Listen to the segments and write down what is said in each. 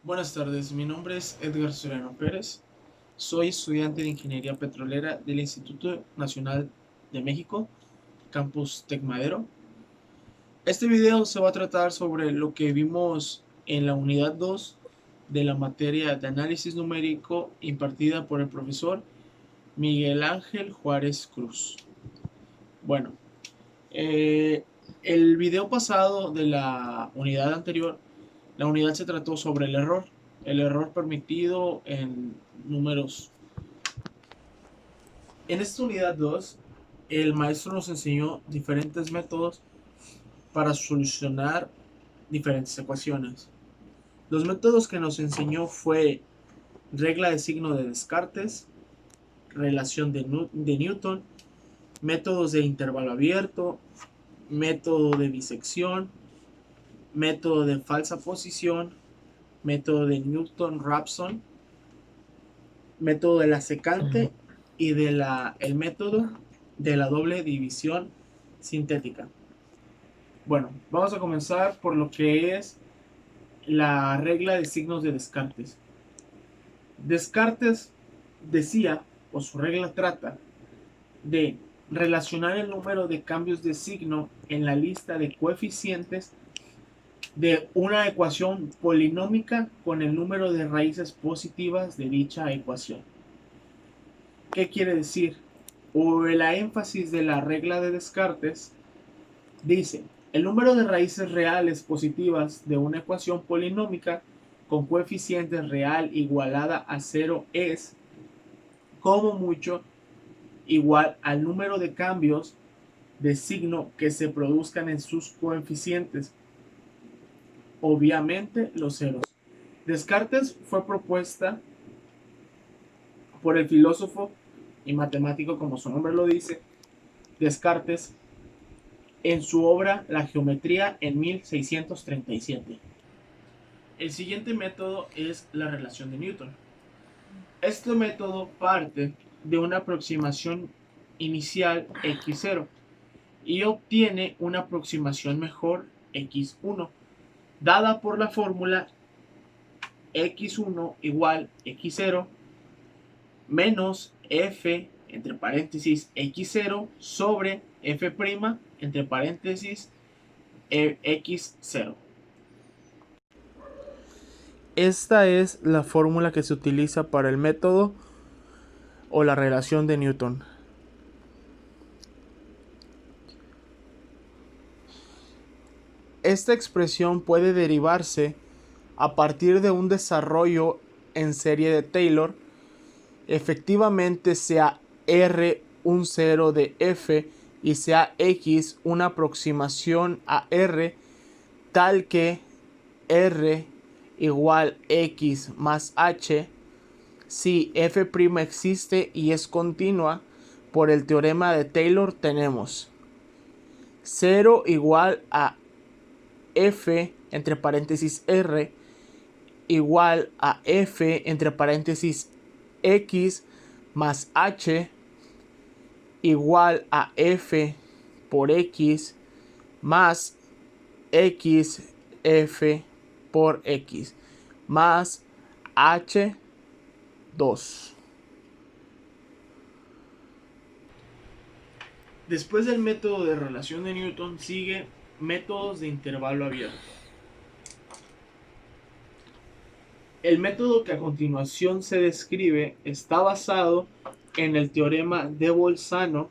Buenas tardes, mi nombre es Edgar Soriano Pérez, soy estudiante de Ingeniería Petrolera del Instituto Nacional de México, Campus Tecmadero. Este video se va a tratar sobre lo que vimos en la unidad 2 de la materia de análisis numérico impartida por el profesor Miguel Ángel Juárez Cruz. Bueno, eh, el video pasado de la unidad anterior, la unidad se trató sobre el error permitido en números. En esta unidad 2, el maestro nos enseñó diferentes métodos para solucionar diferentes ecuaciones. Los métodos que nos enseñó fue regla de signo de Descartes, relación de Newton, métodos de intervalo abierto, método de bisección, método de falsa posición, método de Newton-Raphson, método de la secante y el método de la doble división sintética. Bueno, vamos a comenzar por lo que es la regla de signos de Descartes. Descartes decía, o su regla trata, de relacionar el número de cambios de signo en la lista de coeficientes de una ecuación polinómica con el número de raíces positivas de dicha ecuación. ¿Qué quiere decir? O la énfasis de la regla de Descartes dice, el número de raíces reales positivas de una ecuación polinómica con coeficiente real igualada a 0 es, como mucho, igual al número de cambios de signo que se produzcan en sus coeficientes, obviamente los ceros. Descartes fue propuesta por el filósofo y matemático, como su nombre lo dice, Descartes, en su obra La geometría en 1637. El siguiente método es la relación de Newton. Este método parte de una aproximación inicial x0 y obtiene una aproximación mejor x1, dada por la fórmula x1 igual x0 menos f entre paréntesis x0 sobre f' entre paréntesis x0. Esta es la fórmula que se utiliza para el método o la relación de Newton. Esta expresión puede derivarse a partir de un desarrollo en serie de Taylor. Efectivamente sea R un cero de f y sea x una aproximación a R, tal que R igual x más h si f' existe y es continua. Por el teorema de Taylor tenemos 0 igual a f entre paréntesis r igual a f entre paréntesis x más h igual a f por x más x f por x más h2. Después del método de relación de Newton sigue métodos de intervalo abierto. El método que a continuación se describe está basado en el teorema de Bolzano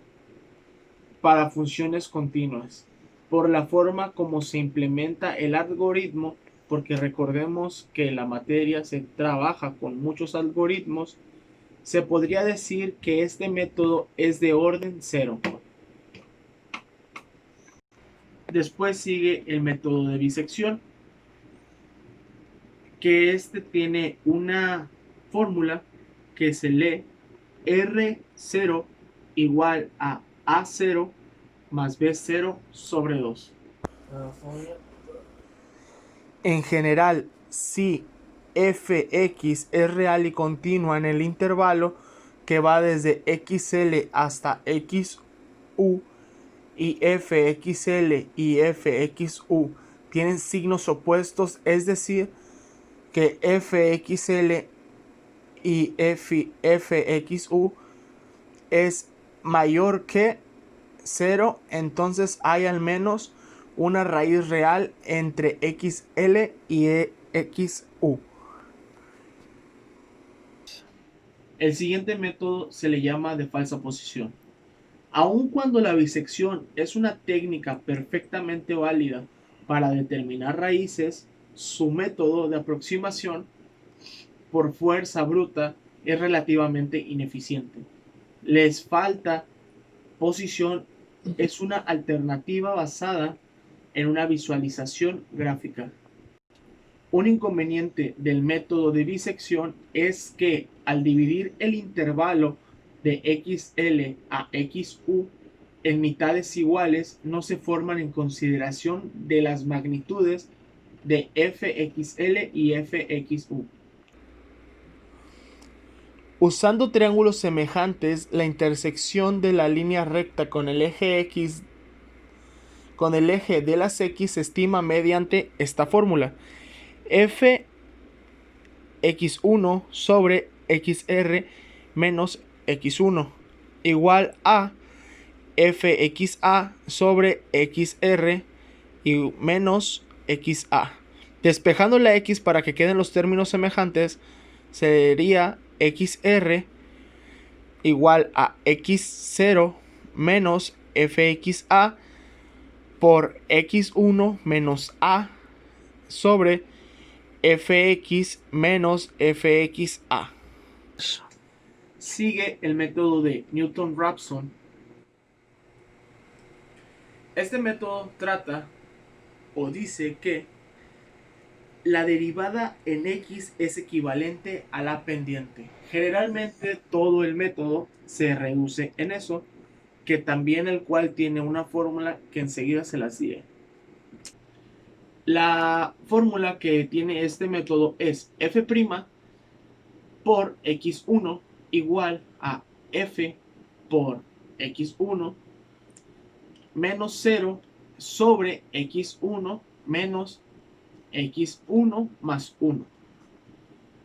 para funciones continuas, por la forma como se implementa el algoritmo, porque recordemos que la materia se trabaja con muchos algoritmos. Se podría decir que este método es de orden 0. Después sigue el método de bisección, que este tiene una fórmula que se lee R0 igual a A0 más B0 sobre 2. En general, si fx es real y continua en el intervalo que va desde xl hasta xu, y fxl y fxu tienen signos opuestos, es decir, que fxl y fxu es mayor que 0, entonces hay al menos una raíz real entre xl y xu. El siguiente método se le llama de falsa posición. Aun cuando la bisección es una técnica perfectamente válida para determinar raíces, su método de aproximación por fuerza bruta es relativamente ineficiente. Les falta posición, es una alternativa basada en una visualización gráfica. Un inconveniente del método de bisección es que al dividir el intervalo de xl a xu en mitades iguales no se forman en consideración de las magnitudes de fxl y fxu. Usando triángulos semejantes, la intersección de la línea recta con el eje x con el eje de las x se estima mediante esta fórmula: fx1 sobre xr menos x1 igual a fxa sobre xr y menos xa. Despejando la x para que queden los términos semejantes, sería xr igual a x0 menos fxa por x1 menos a sobre fx menos fxa. Sigue el método de Newton-Raphson. Este método trata o dice que la derivada en x es equivalente a la pendiente. Generalmente todo el método se reduce en eso, que también el cual tiene una fórmula que enseguida se las diré. La fórmula que tiene este método es f' por x1 igual a f por x1 menos 0 sobre x1 menos x1 más 1.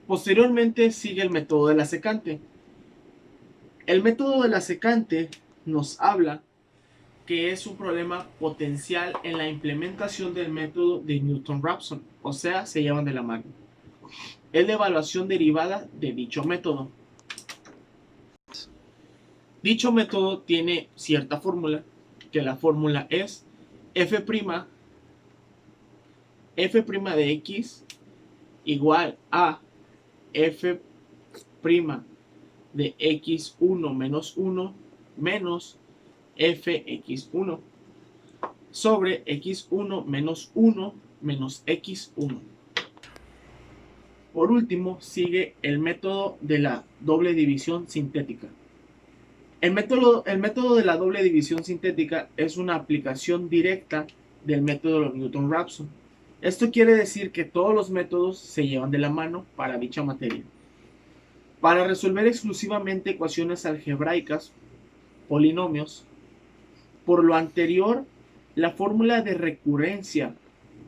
Posteriormente sigue el método de la secante. El método de la secante nos habla que es un problema potencial en la implementación del método de Newton-Raphson, o sea, se llevan de la mano. Es la evaluación derivada de dicho método. Dicho método tiene cierta fórmula, que la fórmula es f' de x igual a f' de x1 menos 1 menos fx1 sobre x1 menos 1 menos x1. Por último, sigue el método de la doble división sintética. El método de la doble división sintética es una aplicación directa del método de Newton-Raphson. Esto quiere decir que todos los métodos se llevan de la mano para dicha materia. Para resolver exclusivamente ecuaciones algebraicas, polinomios, por lo anterior, la fórmula de recurrencia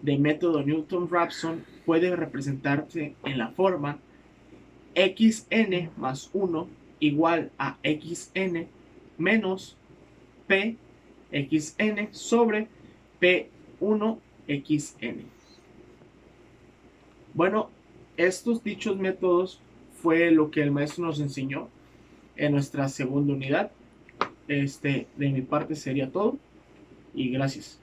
del método Newton-Raphson puede representarse en la forma xn más 1 igual a xn menos p xn sobre p1xn. Bueno, estos dichos métodos fue lo que el maestro nos enseñó en nuestra segunda unidad. De mi parte sería todo y gracias.